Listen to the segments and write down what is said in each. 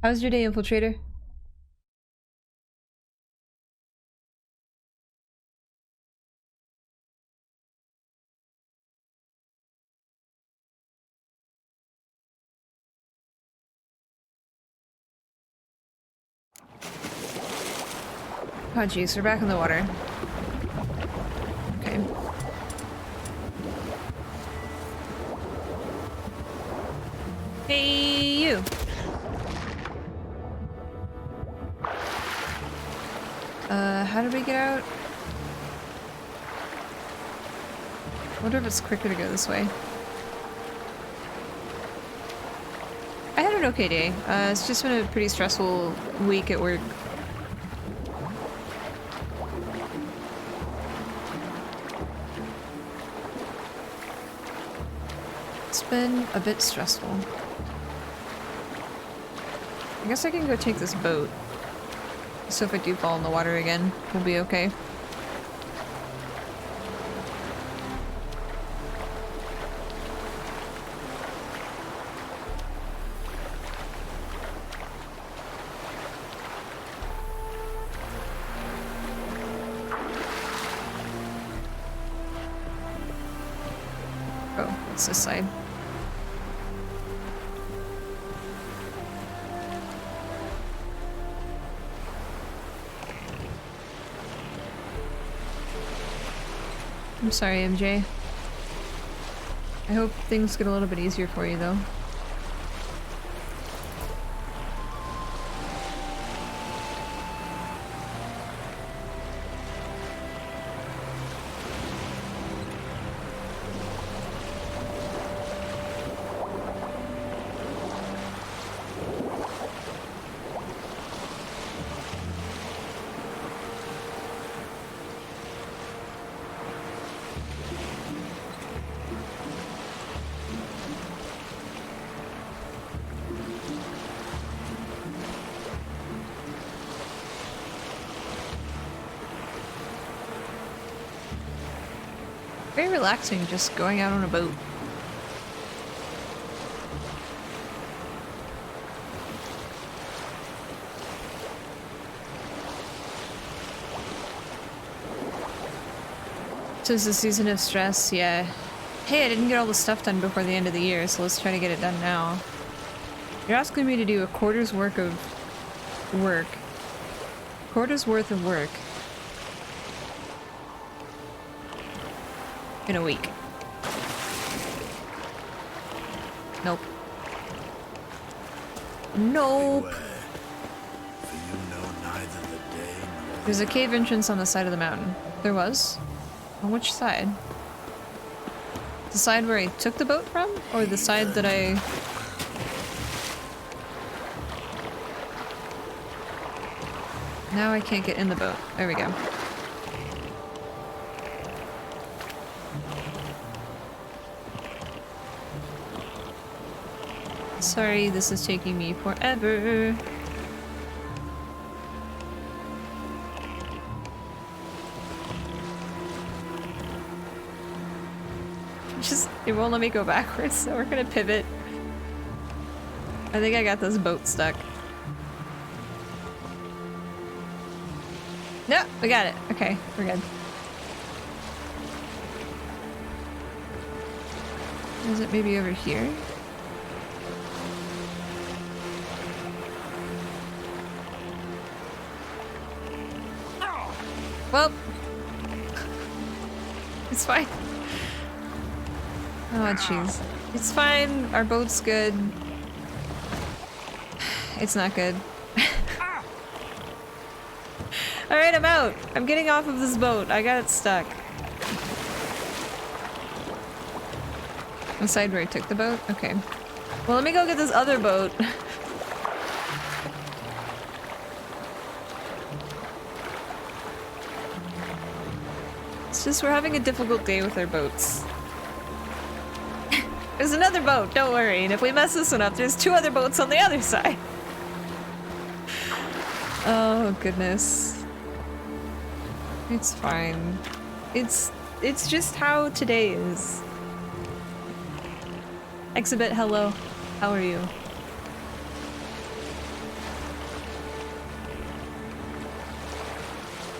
How's your day, Infiltrator? Oh jeez, we're back in the water. Okay. Hey, you! How did we get out? I wonder if it's quicker to go this way. I had an okay day. It's just been a pretty stressful week at work. It's been a bit stressful. I guess I can go take this boat. So if I do fall in the water again, we'll be okay. Oh, what's this side? I'm sorry, MJ. I hope things get a little bit easier for you, though. Very relaxing just going out on a boat. Tis the season of stress, yeah. Hey, I didn't get all the stuff done before the end of the year, so let's try to get it done now. You're asking me to do a quarter's worth of work. Quarter's worth of work. In a week. Nope. Nope. There's a cave entrance on the side of the mountain. There was? On which side? The side where I took the boat from? Or the side that I... Now I can't get in the boat. There we go. Sorry, this is taking me forever. It won't let me go backwards, so we're gonna pivot. I think I got this boat stuck. No, we got it. Okay, we're good. Is it maybe over here? Well, it's fine. Oh, jeez. It's fine. Our boat's good. It's not good. Alright, I'm out. I'm getting off of this boat. I got it stuck. The side where I took the boat? Okay. Well, let me go get this other boat. It's just we're having a difficult day with our boats. There's another boat, don't worry. And if we mess this one up, there's two other boats on the other side. Oh, goodness. It's fine. It's just how today is. Exhibit, hello. How are you?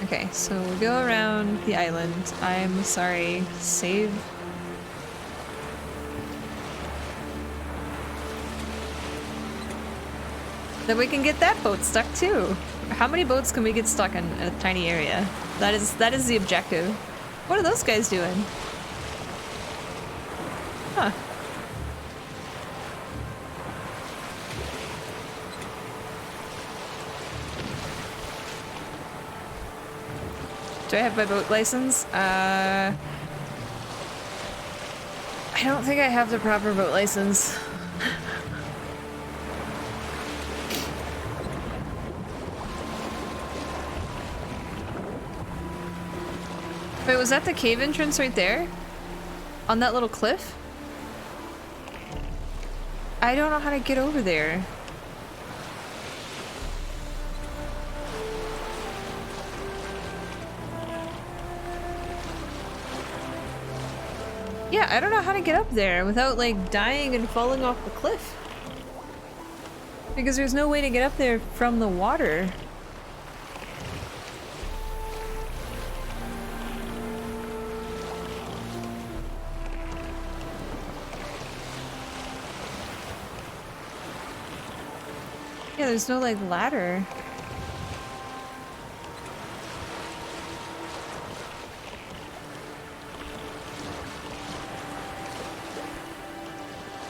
Okay, so we go around the island. I'm sorry. Save. Then we can get that boat stuck too. How many boats can we get stuck in a tiny area? That is the objective. What are those guys doing? Huh. Do I have my boat license? I don't think I have the proper boat license. Wait, was that the cave entrance right there? On that little cliff? I don't know how to get over there. Yeah, I don't know how to get up there without, like, dying and falling off the cliff. Because there's no way to get up there from the water. Yeah, there's no, like, ladder.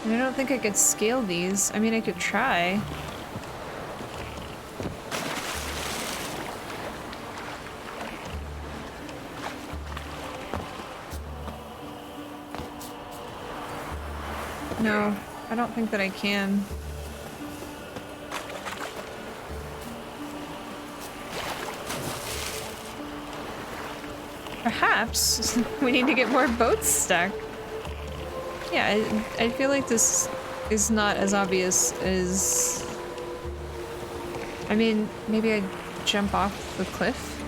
And I don't think I could scale these. I mean, I could try. No, I don't think that I can. Perhaps we need to get more boats stuck. Yeah, I feel like this is not as obvious as... I mean, maybe I jump off the cliff?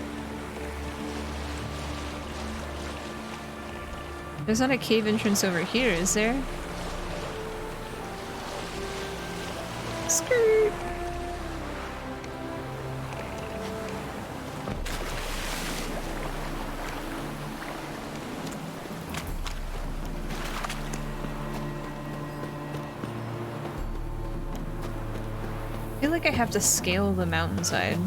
There's not a cave entrance over here, is there? Skirt! I feel like I have to scale the mountainside.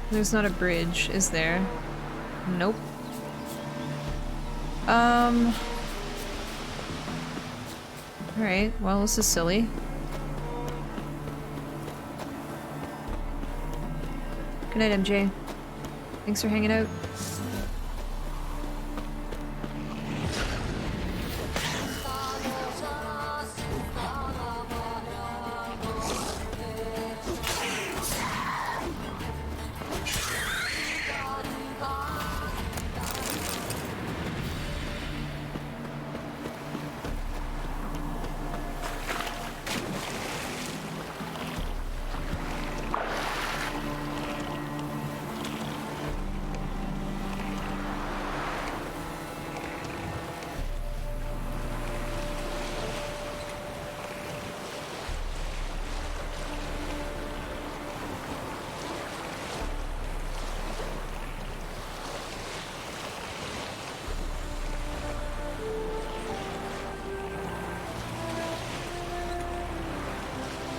There's not a bridge, is there? Nope. Alright, well, this is silly. Good night, MJ. Thanks for hanging out.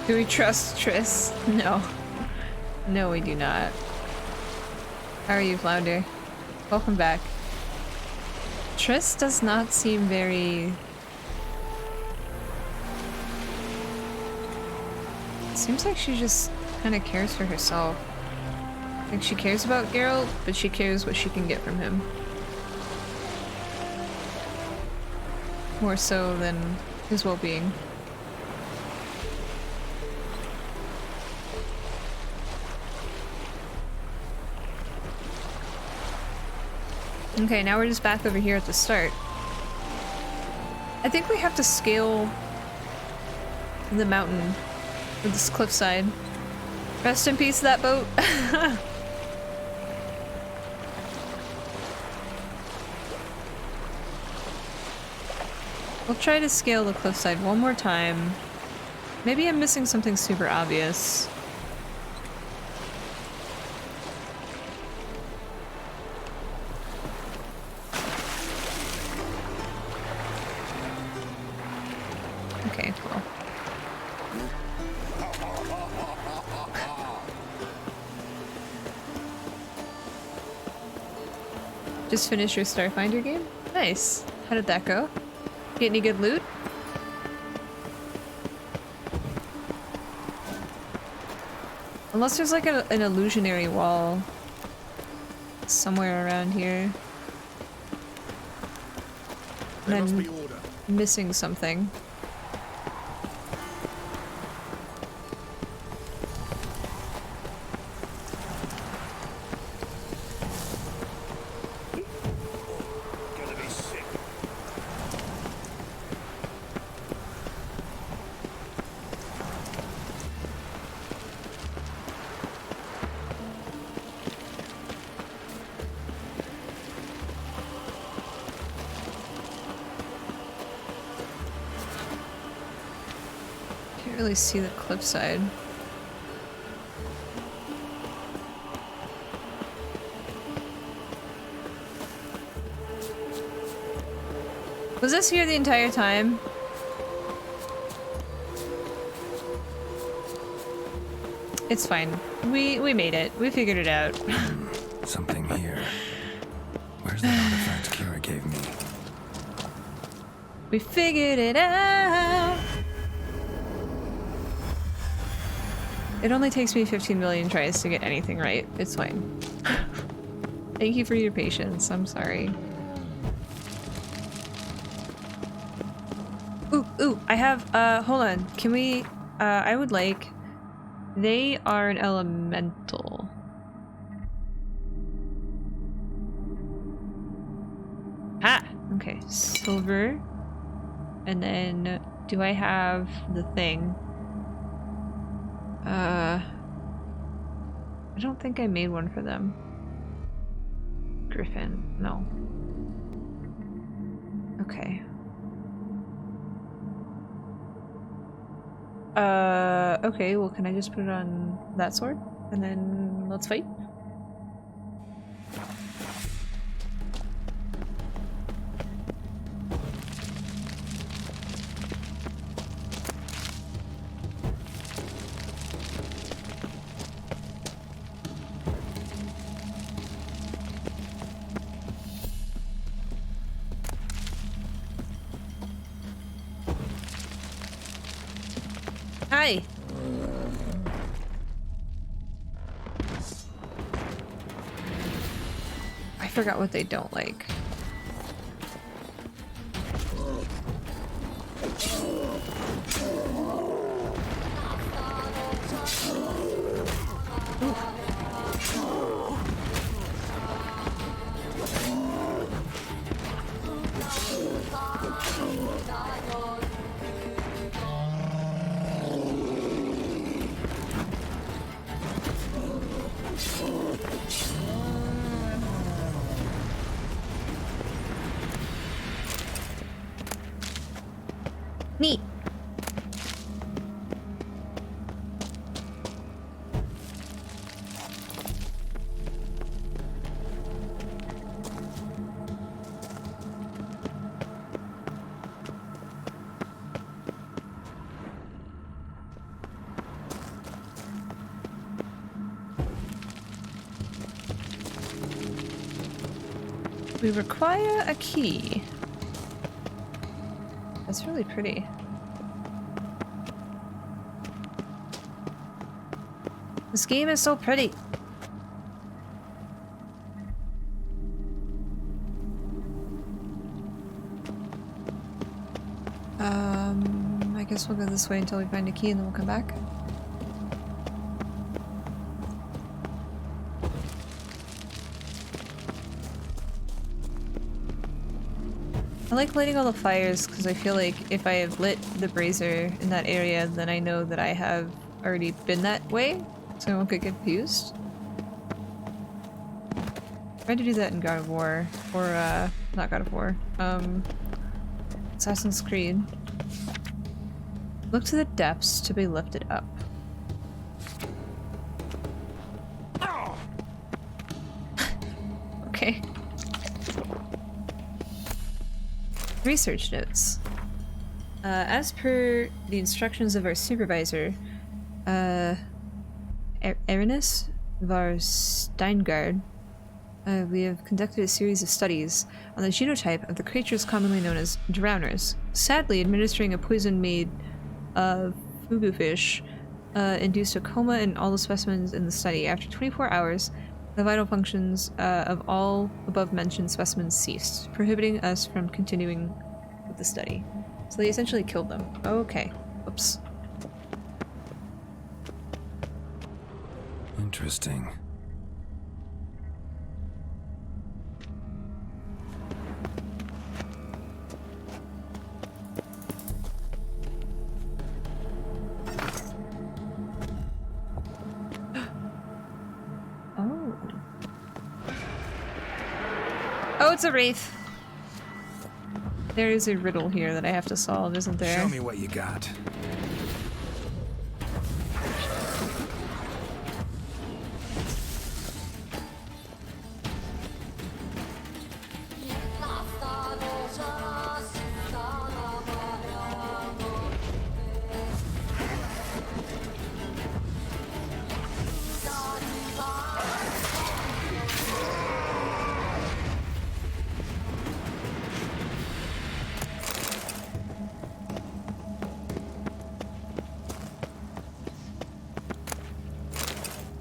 Do we trust Triss? No. No, we do not. How are you, Flounder? Welcome back. Triss does not seem very... Seems like she just kind of cares for herself. Like, she cares about Geralt, but she cares what she can get from him. More so than his well-being. Okay, now we're just back over here at the start. I think we have to scale the mountain, or this cliffside. Rest in peace, that boat. We'll try to scale the cliffside one more time. Maybe I'm missing something super obvious. Okay, cool. Just finished your Starfinder game? Nice. How did that go? Get any good loot? Unless there's like an illusionary wall somewhere around here. And I'm missing something. Really see the cliffside. Was this here the entire time? It's fine. We made it. We figured it out. Something here. Where's that artifact Kira gave me? We figured it out. It only takes me 15 million tries to get anything right. It's fine. Thank you for your patience. I'm sorry. Ooh, I have, hold on. Can we, I would like, they are an elemental. Ah, okay. Silver. And then, do I have the thing? I don't think I made one for them. Griffin, no. Okay. Okay, well, can I just put it on that sword? And then let's fight? Hi. I forgot what they don't like. Neat. We require a key. That's really pretty. This game is so pretty. I guess we'll go this way until we find a key and then we'll come back. I like lighting all the fires because I feel like if I have lit the brazier in that area, then I know that I have already been that way, so I won't get confused. Tried to do that in God of War, or not God of War. Assassin's Creed. Look to the depths to be lifted up. Okay. Research notes. As per the instructions of our supervisor, Erinus var Steingard, we have conducted a series of studies on the genotype of the creatures commonly known as drowners. Sadly, administering a poison made of fugu fish induced a coma in all the specimens in the study. After 24 hours, the vital functions of all above-mentioned specimens ceased, prohibiting us from continuing with the study. So they essentially killed them. Okay. Oops. Interesting. Oh. Oh, it's a wraith. There is a riddle here that I have to solve, isn't there? Show me what you got.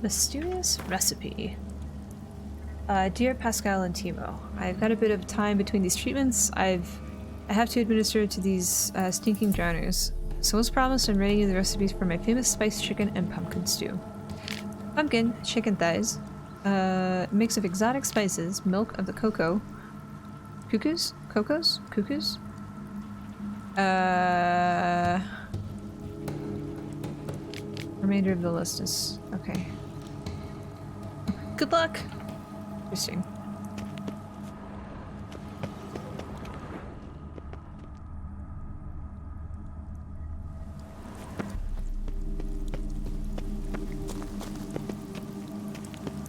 Mysterious recipe. Dear Pascal and Timo, I've got a bit of time between these treatments. I have to administer to these stinking drowners. So as promised, I'm writing you the recipes for my famous spiced chicken and pumpkin stew. Pumpkin, chicken thighs, mix of exotic spices, milk of the cocoa, cuckoos? Remainder of the list is okay. Good luck! Interesting.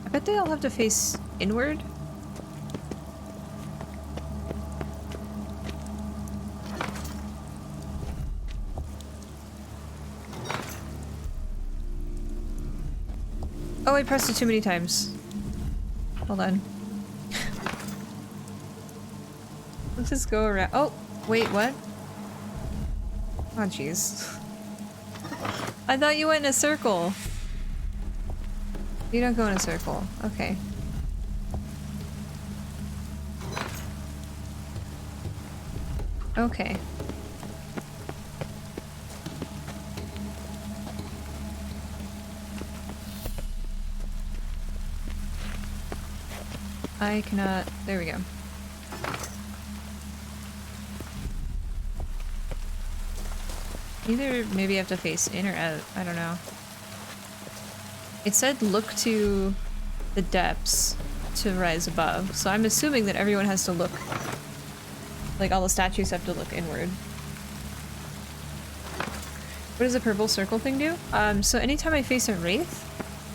I bet they all have to face inward. Oh, I pressed it too many times. Hold on. Let's just go around. Oh, wait, what? Oh, jeez. I thought you went in a circle. You don't go in a circle. Okay. Okay. I cannot. There we go. Either maybe I have to face in or out. I don't know. It said look to the depths to rise above, so I'm assuming that everyone has to look. Like all the statues have to look inward. What does the purple circle thing do? So anytime I face a wraith,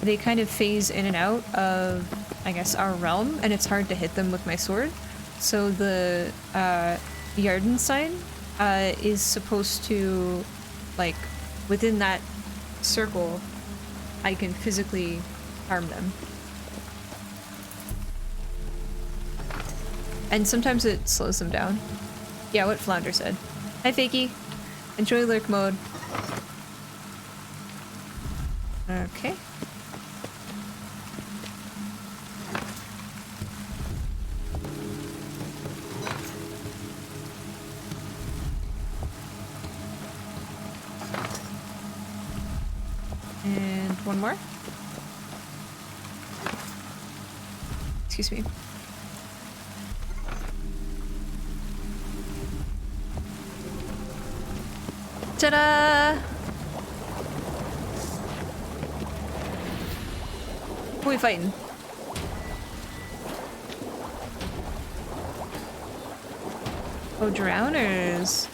they kind of phase in and out of, I guess, our realm, and it's hard to hit them with my sword. So the Yarden sign is supposed to, like, within that circle, I can physically harm them. And sometimes it slows them down. Yeah, what Flounder said. Hi, Fakey. Enjoy lurk mode. Okay. And one more. Excuse me. Ta-da! Who are we fighting? Oh, drowners.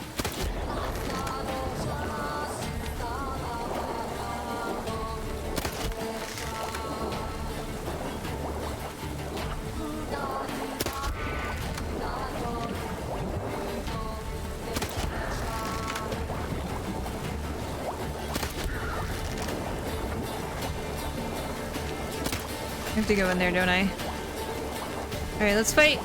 I have to go in there, don't I? Alright, let's fight!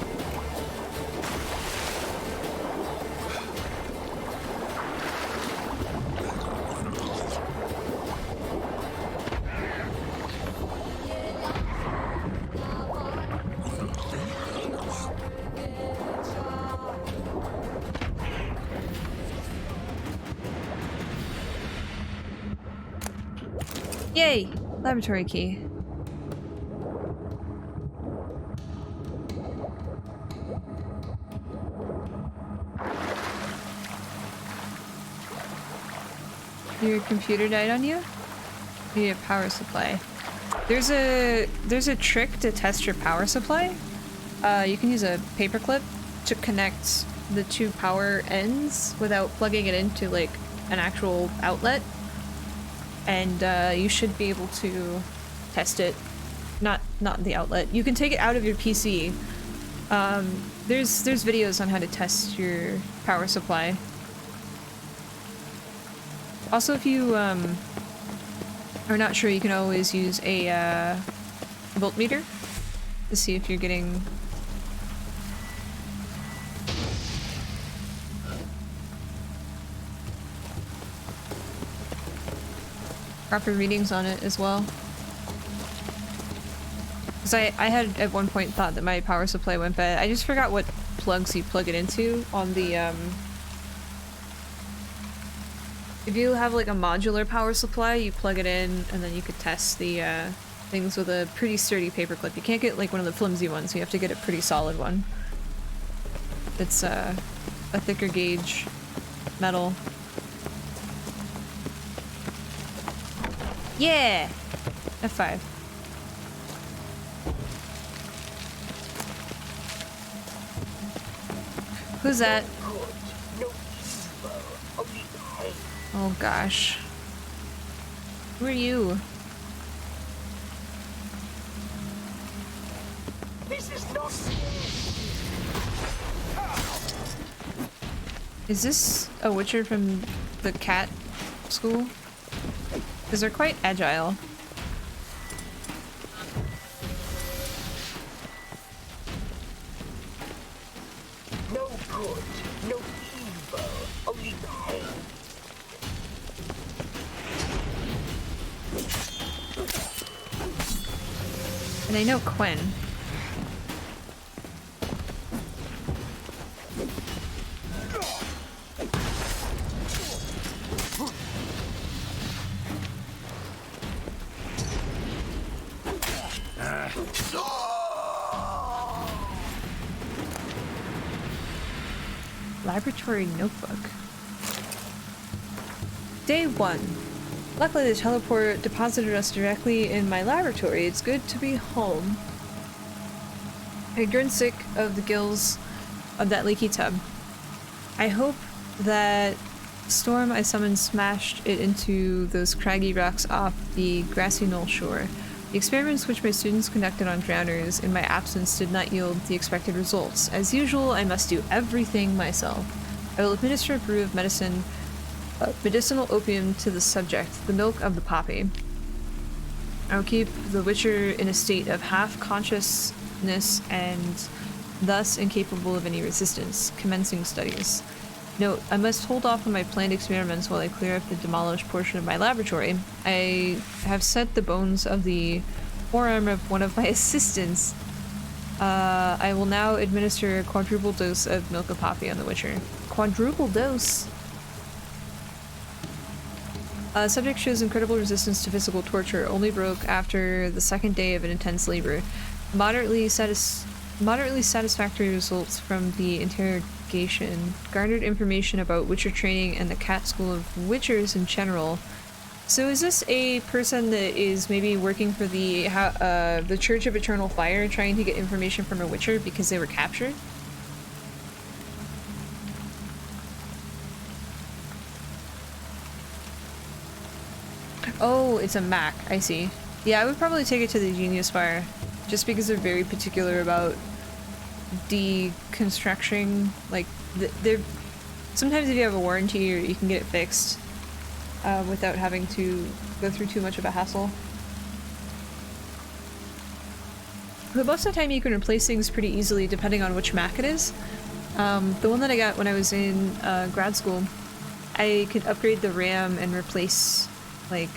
Yay! Laboratory key. Your computer died on you? You need a power supply. There's a trick to test your power supply. You can use a paperclip to connect the two power ends without plugging it into like an actual outlet. And you should be able to test it. Not the outlet. You can take it out of your PC. There's videos on how to test your power supply. Also, if you are not sure, you can always use a voltmeter to see if you're getting proper readings on it as well. Because I had at one point thought that my power supply went bad. I just forgot what plugs you plug it into on the if you have like a modular power supply, you plug it in and then you could test the things with a pretty sturdy paperclip. You can't get like one of the flimsy ones, you have to get a pretty solid one. It's a thicker gauge metal. Yeah! F5. Who's that? Oh gosh. Who are you? This is not. Is this a Witcher from the cat school? Because they're quite agile. No good, no evil, only pain. And I know Quinn. Laboratory notebook. Day 1. Luckily the teleport deposited us directly in my laboratory. It's good to be home. I had grown sick of the gills of that leaky tub. I hope that storm I summoned smashed it into those craggy rocks off the grassy knoll shore. The experiments which my students conducted on drowners in my absence did not yield the expected results. As usual, I must do everything myself. I will administer a brew of medicinal opium to the subject, the milk of the poppy. I will keep the Witcher in a state of half-consciousness and thus incapable of any resistance. Commencing studies. Note, I must hold off on my planned experiments while I clear up the demolished portion of my laboratory. I have set the bones of the forearm of one of my assistants. I will now administer a quadruple dose of milk of poppy on the Witcher. Quadruple dose? Subject shows incredible resistance to physical torture, only broke after the second day of an intense labor. Moderately satisfactory results from the interrogation. Garnered information about Witcher training and the cat school of Witchers in general. So is this a person that is maybe working for the Church of Eternal Fire, trying to get information from a Witcher because they were captured? Oh, it's a Mac. I see. Yeah, I would probably take it to the Genius Bar, just because they're very particular about deconstructing. Like, they're sometimes if you have a warranty, you can get it fixed without having to go through too much of a hassle. But most of the time, you can replace things pretty easily, depending on which Mac it is. The one that I got when I was in grad school, I could upgrade the RAM and replace like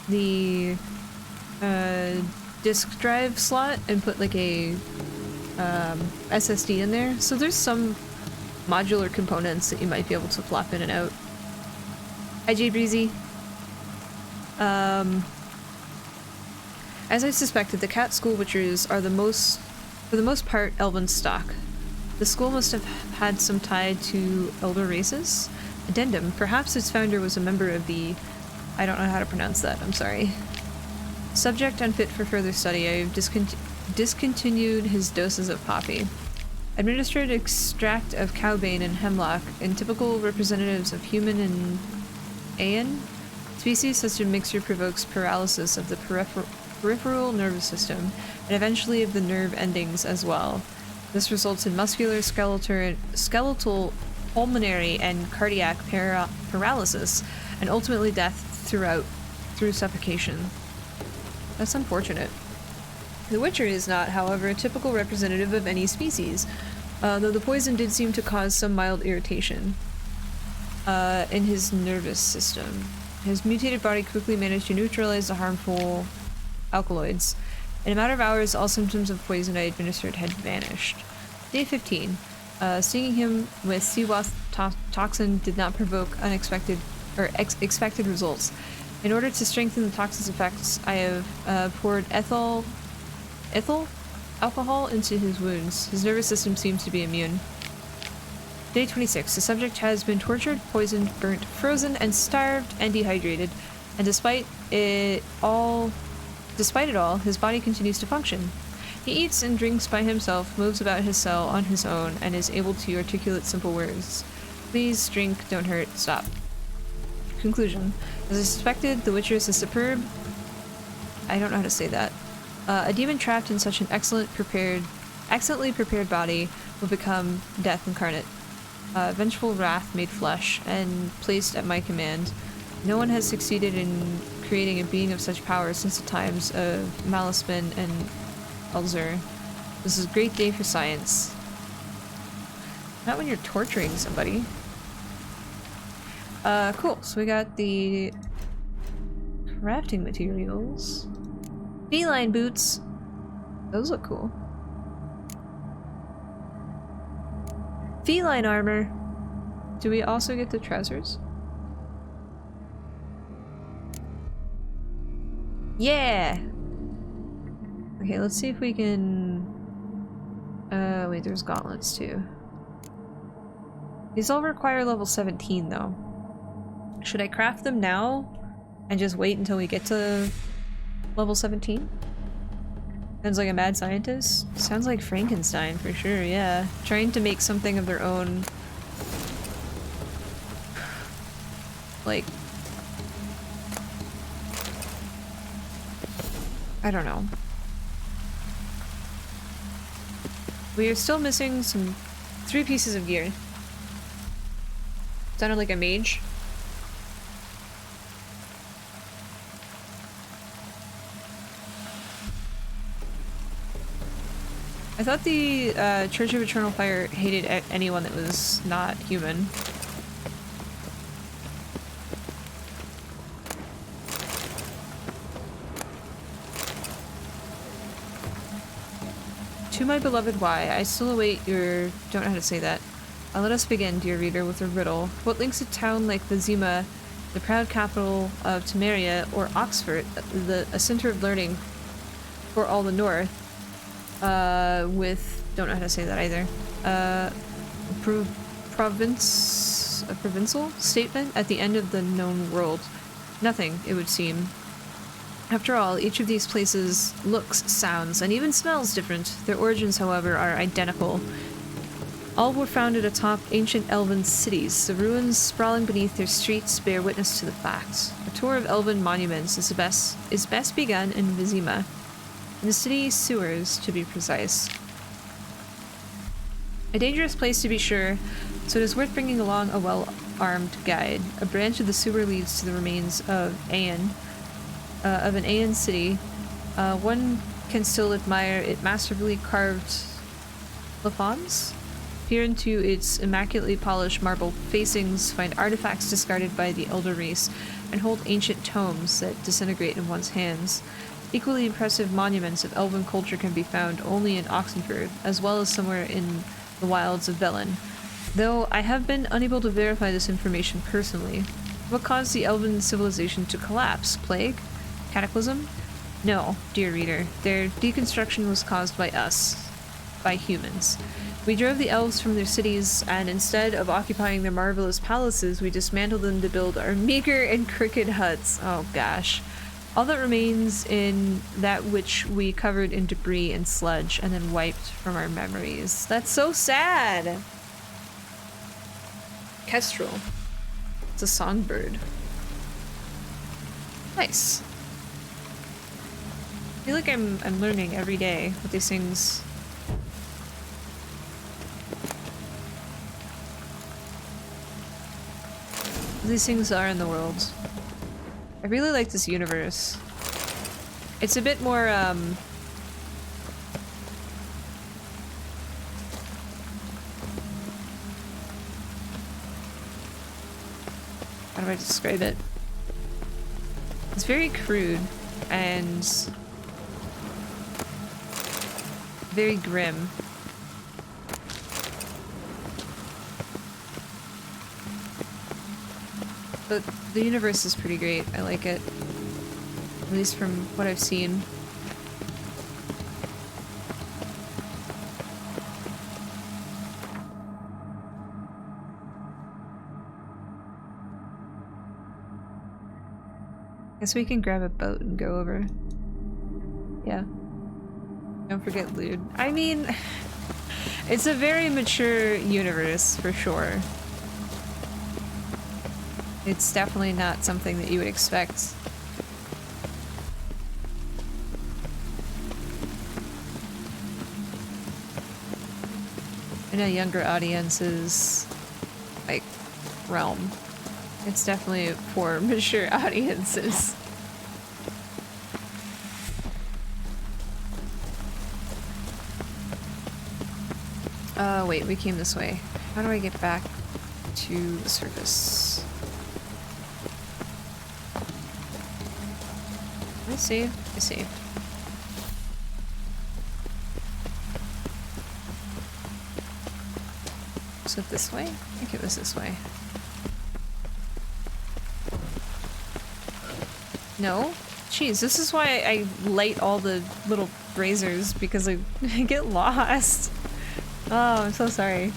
the disk drive slot and put like a SSD in there. So there's some modular components that you might be able to flop in and out. Hi J Breezy. As I suspected, the cat school witchers are for the most part, Elven stock. The school must have had some tie to elder races. Addendum, perhaps its founder was a member of the... I don't know how to pronounce that, I'm sorry. Subject unfit for further study. I've discontinued his doses of poppy. Administered extract of cowbane and hemlock in typical representatives of human and Aeon. Species such a mixture provokes paralysis of the peripheral nervous system, and eventually of the nerve endings as well. This results in muscular, skeletal, pulmonary, and cardiac paralysis, and ultimately death through suffocation. That's unfortunate. The Witcher is not, however, a typical representative of any species, though the poison did seem to cause some mild irritation in his nervous system. His mutated body quickly managed to neutralize the harmful alkaloids. In a matter of hours, all symptoms of poison I administered had vanished. Day 15. Stinging him with sea wasp toxin did not provoke unexpected or expected results. In order to strengthen the toxin's effects, I have poured ethyl alcohol into his wounds. His nervous system seems to be immune. Day 26. The subject has been tortured, poisoned, burnt, frozen, and starved and dehydrated. And despite it all, his body continues to function. He eats and drinks by himself, moves about his cell on his own, and is able to articulate simple words. Please drink, don't hurt, stop. Conclusion. As I suspected, the Witcheress is superb. I don't know how to say that. A demon trapped in such an excellently prepared body will become death incarnate. Vengeful wrath made flesh, and placed at my command. No one has succeeded in creating a being of such power since the times of Malispin and Elzur. This is a great day for science. Not when you're torturing somebody. Cool. So we got the crafting materials. Feline boots. Those look cool. Feline armor. Do we also get the trousers? Yeah! Okay, let's see if we can... wait, there's gauntlets too. These all require level 17 though. Should I craft them now and just wait until we get to level 17? Sounds like a mad scientist. Sounds like Frankenstein for sure, yeah. Trying to make something of their own. Like... I don't know. We are still missing 3 pieces of gear. Sounded like a mage. I thought the Church of Eternal Fire hated anyone that was not human. To my beloved Y, I still await your... don't know how to say that. Let us begin, dear reader, with a riddle. What links a town like Vizima, the proud capital of Temeria, or Oxford, a center of learning for all the North, with... don't know how to say that either. A provincial statement at the end of the known world. Nothing, it would seem. After all, each of these places looks, sounds, and even smells different. Their origins, however, are identical. All were founded atop ancient Elven cities. The ruins sprawling beneath their streets bear witness to the fact. A tour of Elven monuments is best begun in Vizima, in the city sewers, to be precise. A dangerous place to be sure, so it is worth bringing along a well-armed guide. A branch of the sewer leads to the remains of an Aeon city. One can still admire its masterfully carved plafons. Peer into its immaculately polished marble facings, find artifacts discarded by the elder race, and hold ancient tomes that disintegrate in one's hands. Equally impressive monuments of Elven culture can be found only in Oxenford, as well as somewhere in the wilds of Velen. Though I have been unable to verify this information personally. What caused the Elven civilization to collapse? Plague? Cataclysm? No, dear reader. Their deconstruction was caused by us. By humans. We drove the elves from their cities, and instead of occupying their marvelous palaces, we dismantled them to build our meager and crooked huts. Oh gosh. All that remains in that which we covered in debris and sludge, and then wiped from our memories. That's so sad! Kestrel. It's a songbird. Nice. I feel like I'm learning every day what these things... these things are in the world. I really like this universe. It's a bit more, how do I describe it? It's very crude and very grim. But the universe is pretty great. I like it. At least from what I've seen. Guess we can grab a boat and go over. Yeah. Don't forget lewd. I mean, it's a very mature universe for sure. It's definitely not something that you would expect. In a younger audience's, like, realm. It's definitely for mature audiences. Wait, we came this way. How do I get back to the surface? I see. I see. Was it this way? I think it was this way. No? Jeez, this is why I light all the little braziers, because I get lost. Oh, I'm so sorry.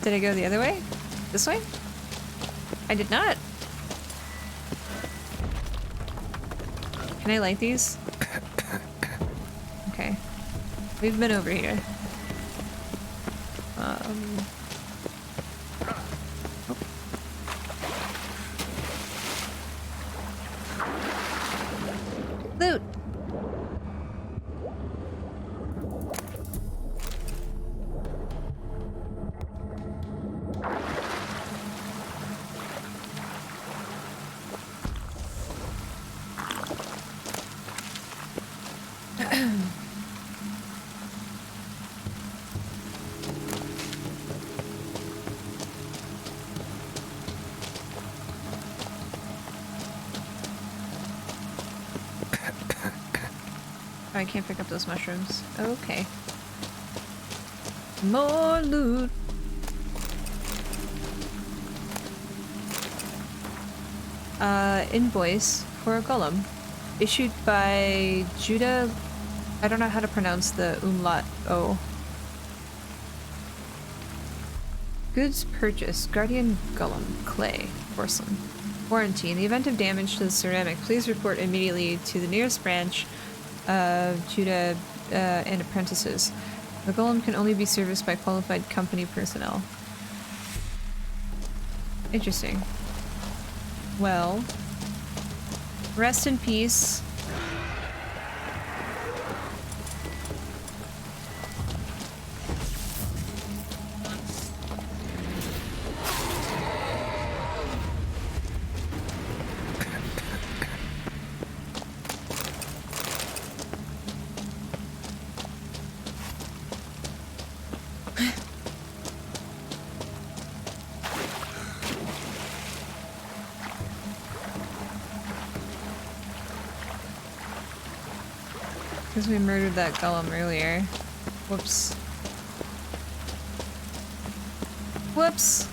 Did I go the other way? This way? I did not. Can I light these? Okay. We've been over here. Loot! I can't pick up those mushrooms. Okay. More loot. Invoice for a golem. Issued by Judah. I don't know how to pronounce the umlaut O. Goods purchased. Guardian golem. Clay. Porcelain. Warranty. In the event of damage to the ceramic, please report immediately to the nearest branch of Judah and apprentices. The golem can only be serviced by qualified company personnel. Interesting. Well, rest in peace. Because we murdered that golem earlier. Whoops. Whoops!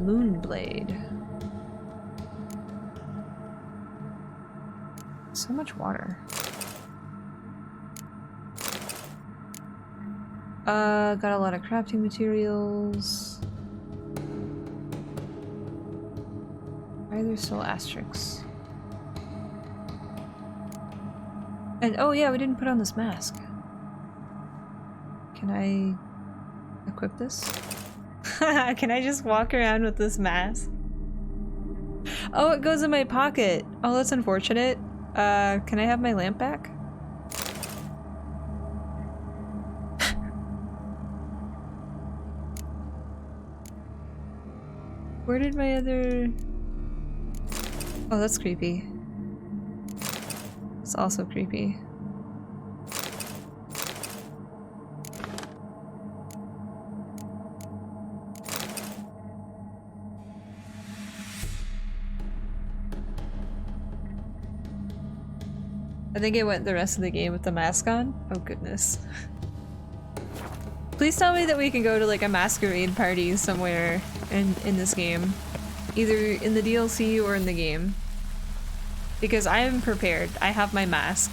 Moonblade. So much water. Got a lot of crafting materials. Why are there still asterisks? And oh yeah, we didn't put on this mask. Can I equip this? Can I just walk around with this mask? Oh, it goes in my pocket. Oh, that's unfortunate. Can I have my lamp back? Where did my other... Oh, that's creepy. It's also creepy. I think it went the rest of the game with the mask on. Oh goodness. Please tell me that we can go to like a masquerade party somewhere in this game. Either in the DLC or in the game. Because I am prepared. I have my mask.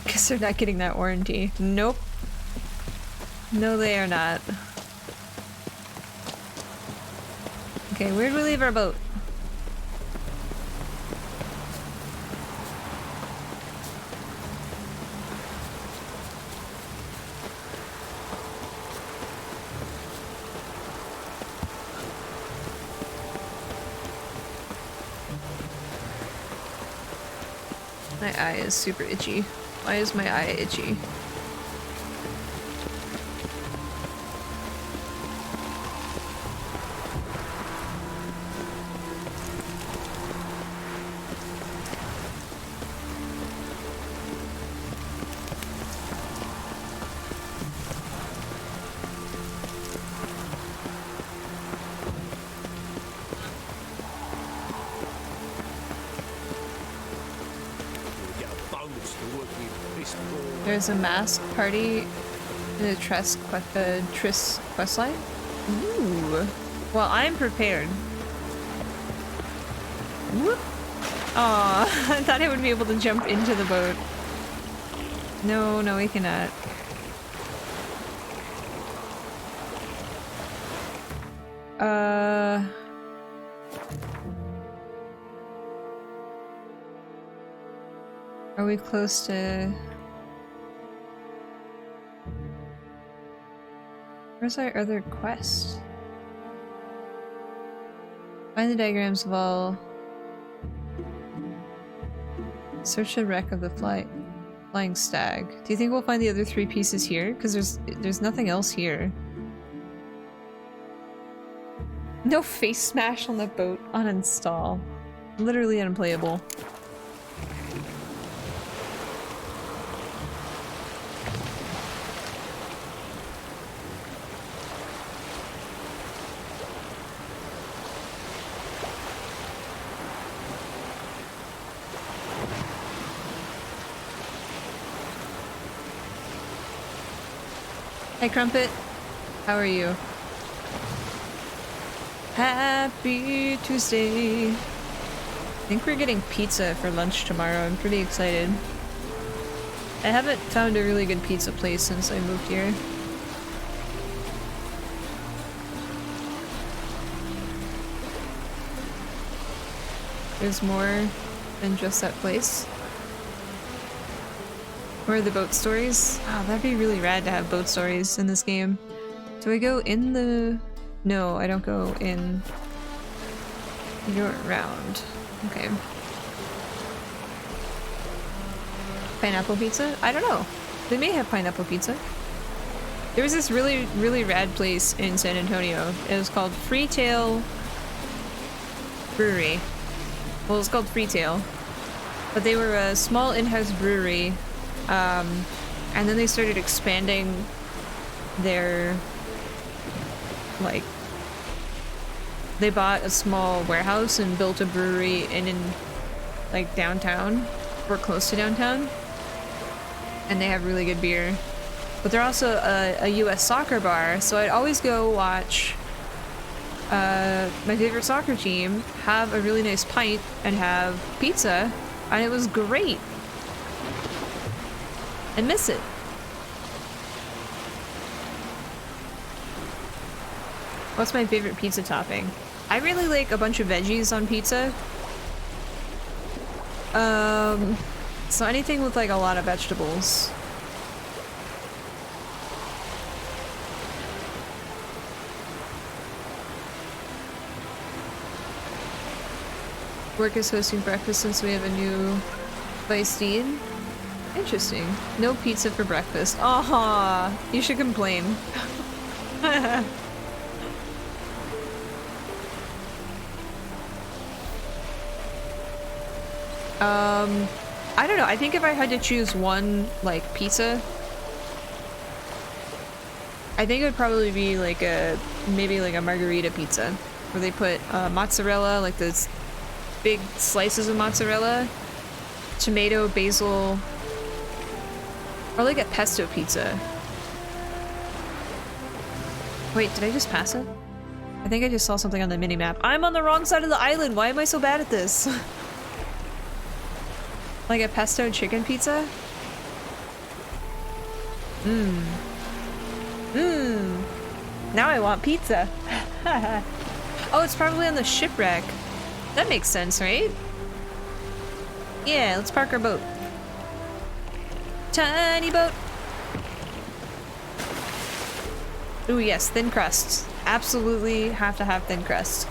Guess they're not getting that warranty. Nope. No, they are not. Okay, where'd we leave our boat? My eye is super itchy. Why is my eye itchy? There's a mask party in the Triss questline. Ooh. Well, I'm prepared. Whoop. Aw, I thought I would be able to jump into the boat. No, no, we cannot. Are we close to... Where's our other quest? Find the diagrams of all... Search the wreck of the flying stag. Do you think we'll find the other 3 pieces here? Because there's nothing else here. No face smash on the boat. Uninstall. Literally unplayable. Hey Crumpet, how are you? Happy Tuesday! I think we're getting pizza for lunch tomorrow. I'm pretty excited. I haven't found a really good pizza place since I moved here. there's more than just that place. Or the boat stories. Oh, that'd be really rad to have boat stories in this game. Do I go in the... No, I don't go in. I go around. Okay. Pineapple pizza? I don't know. They may have pineapple pizza. There was this really, really rad place in San Antonio. It was called Freetail Brewery. Well, it's called Freetail. But they were a small in-house brewery. And then they started expanding their, like, they bought a small warehouse and built a brewery in like downtown or close to downtown, and they have really good beer. But they're also a US soccer bar, so I'd always go watch my favorite soccer team have a really nice pint and have pizza, and it was great. I miss it. What's my favorite pizza topping? I really like a bunch of veggies on pizza. So anything with like a lot of vegetables. Work is hosting breakfast since we have a new Vice Dean. Interesting. No pizza for breakfast. Aha! You should complain. I don't know. I think if I had to choose one, like, pizza, I think it would probably be like maybe like a margarita pizza, where they put mozzarella, like those big slices of mozzarella, tomato, basil, or like a pesto pizza. Wait, did I just pass it? I think I just saw something on the minimap. I'm on the wrong side of the island! Why am I so bad at this? Like a pesto chicken pizza? Mmm. Mmm. Now I want pizza. Oh, it's probably on the shipwreck. That makes sense, right? Yeah, let's park our boat. Tiny boat. Ooh, yes, thin crusts. Absolutely have to have thin crust.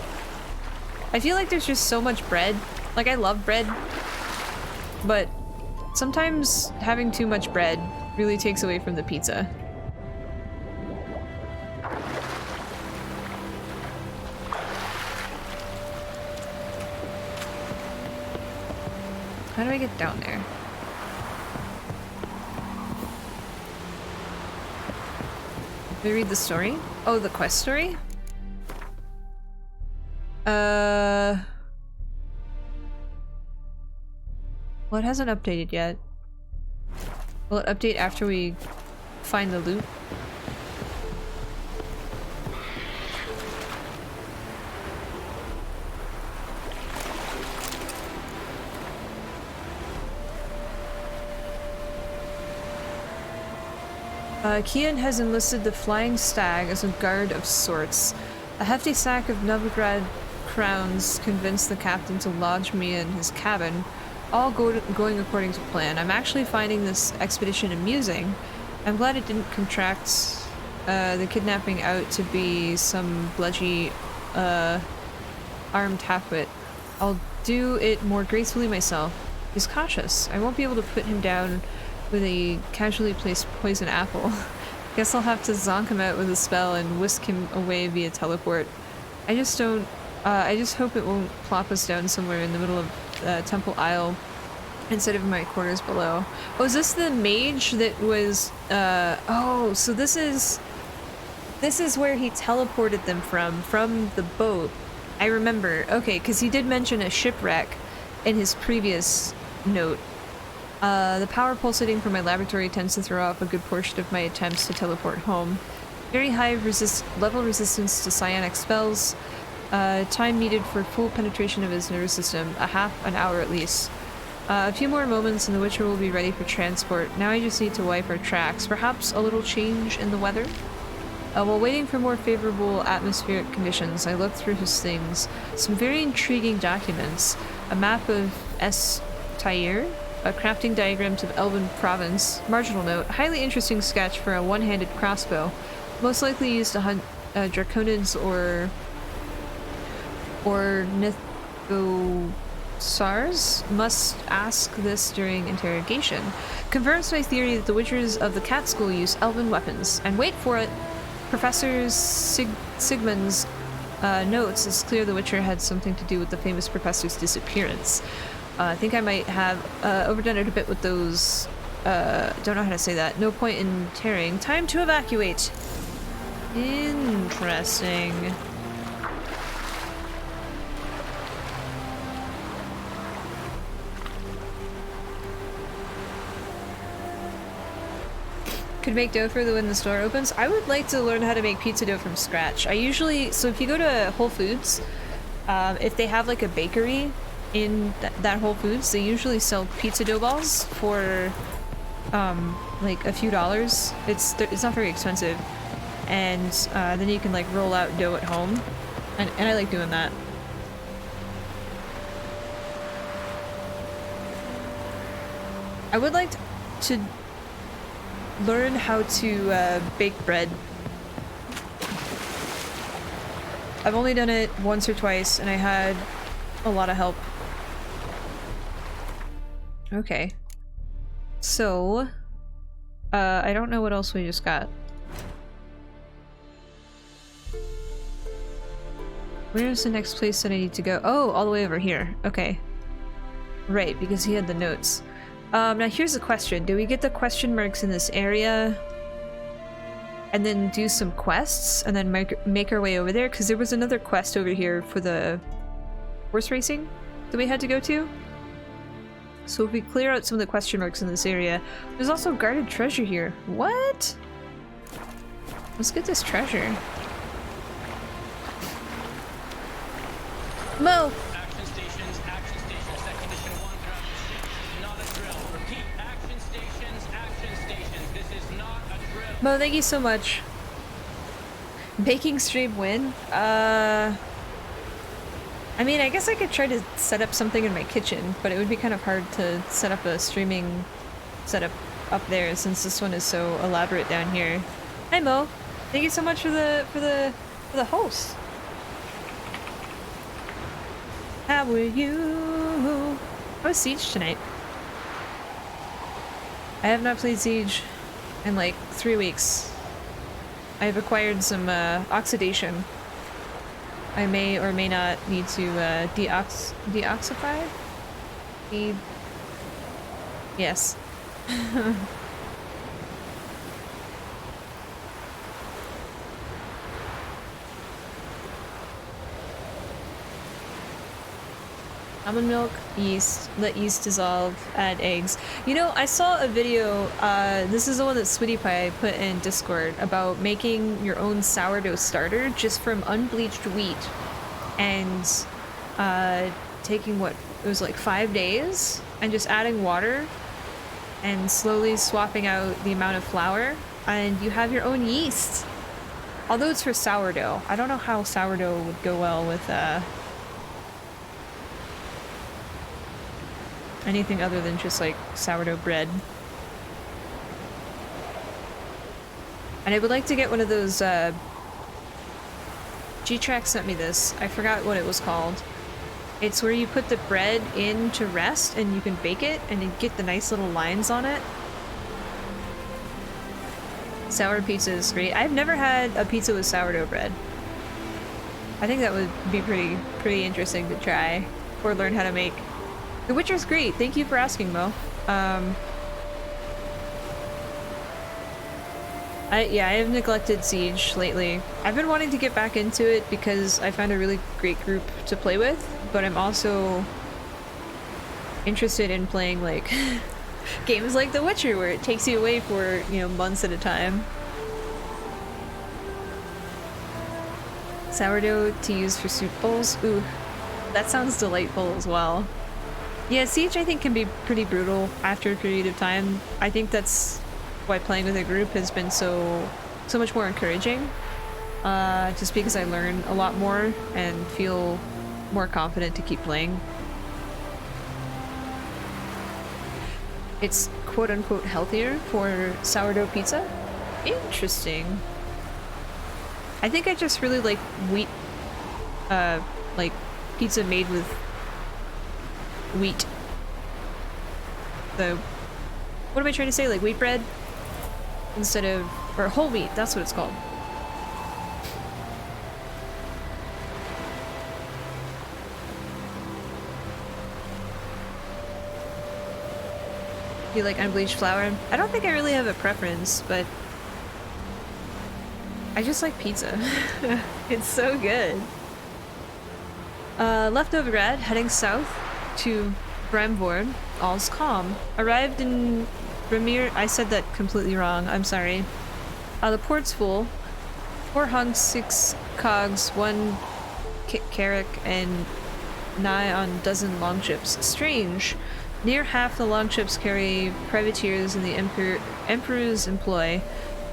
I feel like there's just so much bread. Like, I love bread. But sometimes having too much bread really takes away from the pizza. How do I get down there? Did we read the story? Oh, the quest story? Well, it hasn't updated yet. Will it update after we find the loot? Kian has enlisted the Flying Stag as a guard of sorts. A hefty sack of Novigrad crowns convinced the captain to lodge me in his cabin, all going according to plan. I'm actually finding this expedition amusing. I'm glad it didn't contract the kidnapping out to be some bludgy, armed halfwit. I'll do it more gracefully myself. He's cautious. I won't be able to put him down with a casually placed poison apple. Guess I'll have to zonk him out with a spell and whisk him away via teleport. I just hope it won't plop us down somewhere in the middle of Temple Isle instead of my quarters below. Oh, is this the mage that was, oh, so this is where he teleported them from the boat. I remember. Okay, because he did mention a shipwreck in his previous note. The power pulsating from my laboratory tends to throw off a good portion of my attempts to teleport home. Very high level resistance to psionic spells. Time needed for full penetration of his nervous system, half an hour at least. A few more moments and the Witcher will be ready for transport. Now I just need to wipe our tracks. Perhaps a little change in the weather? While waiting for more favorable atmospheric conditions, I looked through his things. Some very intriguing documents. A map of Tyre, a crafting diagrams of Elven province. Marginal note, highly interesting sketch for a one-handed crossbow. Most likely used to hunt draconids or Nithgosars. Must ask this during interrogation. Confirms my theory that the Witchers of the Cat School use Elven weapons. And wait for it, Professor Sigmund's notes, it's clear the Witcher had something to do with the famous professor's disappearance. I think I might have overdone it a bit with those, don't know how to say that. No point in tearing. Time to evacuate. Interesting. Could make dough for when the store opens. I would like to learn how to make pizza dough from scratch. I usually, so if you go to Whole Foods, if they have like a bakery in that Whole Foods, they usually sell pizza dough balls for like a few dollars. It's not very expensive, and then you can like roll out dough at home, and I like doing that. I would like to learn how to bake bread. I've only done it once or twice, and I had a lot of help. Okay. So, I don't know what else we just got. Where's the next place that I need to go? Oh, all the way over here. Okay. Right, because he had the notes. Now here's the question. Do we get the question marks in this area? And then do some quests? And then make our way over there? Because there was another quest over here for the horse racing that we had to go to. So if we clear out some of the question marks in this area... There's also guarded treasure here. What? Let's get this treasure. Mo! Action stations, set condition 1 throughout the ship. This is not a drill. Repeat, action stations. This is not a drill. Mo, thank you so much. Baking stream win? I mean, I guess I could try to set up something in my kitchen, but it would be kind of hard to set up a streaming setup up there since this one is so elaborate down here. Hi Mo! Thank you so much for the host. How are you? How was Siege tonight? I have not played Siege in like 3 weeks. I have acquired some oxidation. I may or may not need to deoxify? Yes. Almond milk, yeast, let yeast dissolve, add eggs. You know, I saw a video, this is the one that Sweetie Pie put in Discord, about making your own sourdough starter just from unbleached wheat. And taking what, it was like 5 days, and just adding water and slowly swapping out the amount of flour, and you have your own yeast. Although it's for sourdough. I don't know how sourdough would go well with anything other than just like sourdough bread. And I would like to get one of those, G-Track sent me this. I forgot what it was called. It's where you put the bread in to rest and you can bake it and you get the nice little lines on it. Sour pizza is great. I've never had a pizza with sourdough bread. I think that would be pretty interesting to try or learn how to make. The Witcher's great. Thank you for asking, Mo. I have neglected Siege lately. I've been wanting to get back into it because I found a really great group to play with, but I'm also interested in playing like games like The Witcher where it takes you away for, you know, months at a time. Sourdough to use for soup bowls. Ooh, that sounds delightful as well. Yeah, Siege I think can be pretty brutal after a period of time. I think that's why playing with a group has been so so much more encouraging. Just because I learn a lot more and feel more confident to keep playing. It's quote-unquote healthier for sourdough pizza. Interesting. I think I just really like wheat, like pizza made with wheat. The, what am I trying to say? Like wheat bread? Instead of, or whole wheat, that's what it's called. You like unbleached flour? I don't think I really have a preference, but I just like pizza. It's so good. Left Novigrad, heading south to Bremvord. All's calm. Arrived in Remir. I said that completely wrong. I'm sorry. The port's full. 4 hunks, 6 cogs, 1 carrack, and nigh on dozen longships. Strange. Near half the longships carry privateers in the Emperor's employ.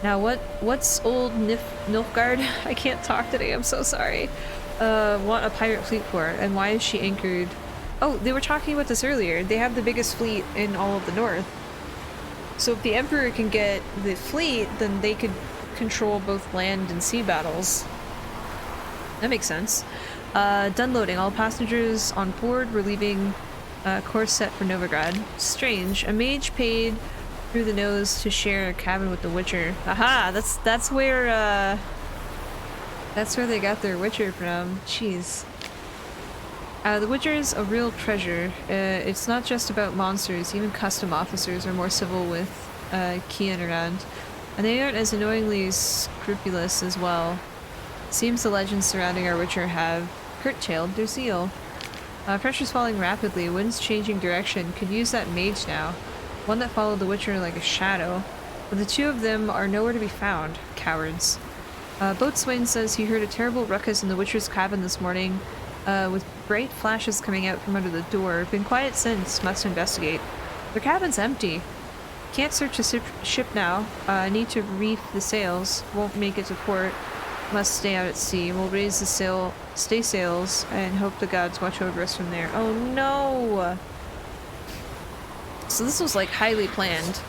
Now what's old Nilfgaard? I can't talk today, I'm so sorry. Want a pirate fleet for, and why is she anchored? Oh, they were talking about this earlier. They have the biggest fleet in all of the north. So if the Emperor can get the fleet, then they could control both land and sea battles. That makes sense. Done loading. All passengers on board were leaving course set for Novigrad. Strange. A mage paid through the nose to share a cabin with the Witcher. Aha! That's where they got their Witcher from. Jeez. The Witcher's a real treasure. It's not just about monsters. Even custom officers are more civil with Kian around. And they aren't as annoyingly scrupulous as well. Seems the legends surrounding our Witcher have curtailed their zeal. Pressure's falling rapidly, wind's changing direction. Could use that mage now. One that followed the Witcher like a shadow. But the two of them are nowhere to be found. Cowards. Boatswain says he heard a terrible ruckus in the Witcher's cabin this morning, with bright flashes coming out from under the door. Been quiet since, must investigate. Their cabin's empty. Can't search the ship now. Need to reef the sails. Won't make it to port. Must stay out at sea. We'll raise the stay sails, and hope the gods watch over us from there. Oh no! So this was like highly planned.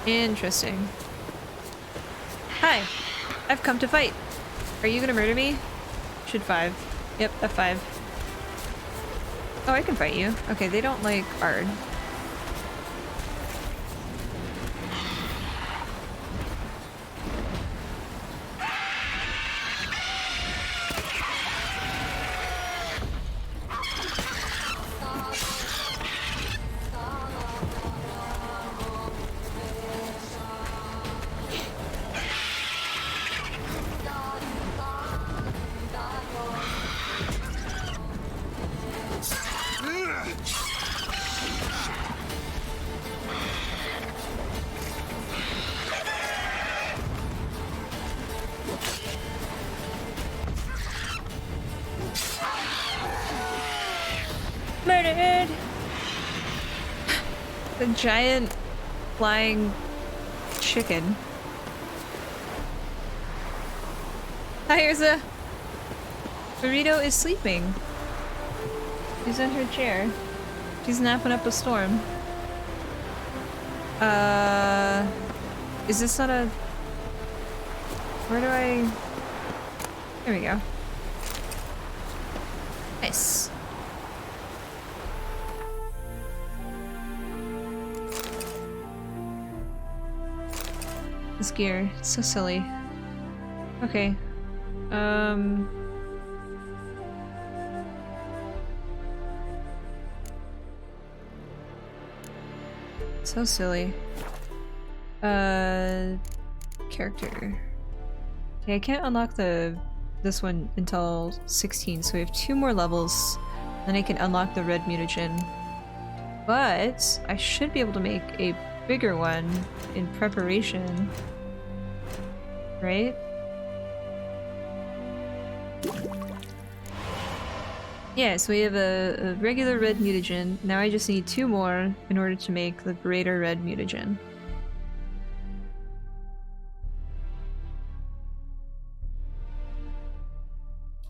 Interesting. Hi! I've come to fight. Are you gonna murder me? Should 5. Yep, F5. Oh, I can fight you. Okay, they don't like Ard. Murdered! The giant flying chicken. Hi, Urza! Burrito is sleeping. She's in her chair. She's napping up a storm. Is this not a... Where do I... There we go. Nice. This gear, it's so silly. Okay. So silly. Character. Okay, I can't unlock this one until 16, so we have 2 more levels. Then I can unlock the red mutagen. But I should be able to make a bigger one in preparation. Right? Yeah, so we have a regular red mutagen. Now I just need 2 more in order to make the greater red mutagen.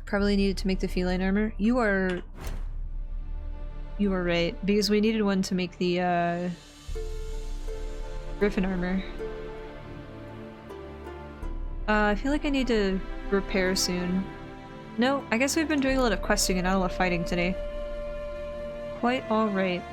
Probably needed to make the feline armor. You are right, because we needed one to make the griffin armor. I feel like I need to repair soon. No, I guess we've been doing a lot of questing and not a lot of fighting today. Quite alright.